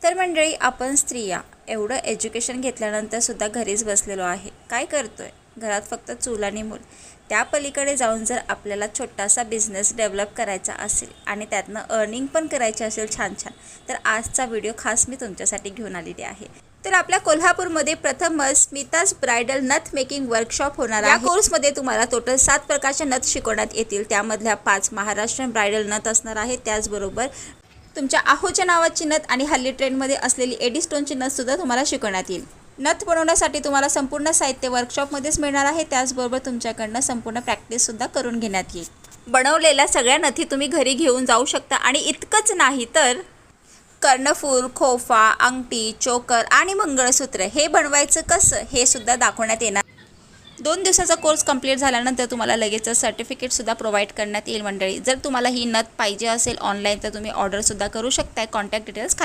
तर मंडळी, आपण स्त्रिया एवढं एज्युकेशन घेतल्यानंतर सुद्धा घरीच बसलेलो आहे. काय करतोय? घरात फक्त चूल आणि मूल. त्या पलीकडे जाऊन जर आपल्याला छोटासा बिझनेस डेव्हलप करायचा असेल आणि त्यातनं अर्निंग पण करायची असेल छान छान, तर आजचा व्हिडिओ खास मी तुमच्यासाठी घेऊन आलेली आहे. तर आपल्या कोल्हापूरमध्ये प्रथमच स्मिताज ब्रायडल नथ मेकिंग वर्कशॉप होणार आहे. या कोर्समध्ये तुम्हाला टोटल 7 प्रकारचे नथ शिकवण्यात येतील. त्यामधल्या 5 महाराष्ट्रीयन ब्रायडल नथ असणार आहे. त्याचबरोबर तुमच्या आहोच्या नावाची नथ आणि हल्ली ट्रेंडमध्ये असलेली एडी स्टोनची नथसुद्धा तुम्हाला शिकवण्यात येईल. नथ बनवण्यासाठी तुम्हाला संपूर्ण साहित्य वर्कशॉपमध्येच मिळणार आहे. त्याचबरोबर तुमच्याकडनं संपूर्ण प्रॅक्टिससुद्धा करून घेण्यात येईल. बनवलेल्या सगळ्या नथी तुम्ही घरी घेऊन जाऊ शकता. आणि इतकंच नाही तर कर्णफूल, खोफा, अंगठी, चोकर आणि मंगळसूत्र हे बनवायचं कसं हे सुद्धा दाखवण्यात येणार. 2 दिवसाचा कोर्स कंप्लीट झाल्यानंतर तुम्हाला लगेच सर्टिफिकेटसुद्धा प्रोव्हाइड करण्यात येईल. मंडळी, जर तुम्हाला ही नथ पाहिजे असेल ऑनलाईन तर तुम्ही ऑर्डरसुद्धा करू शकताय. Contact details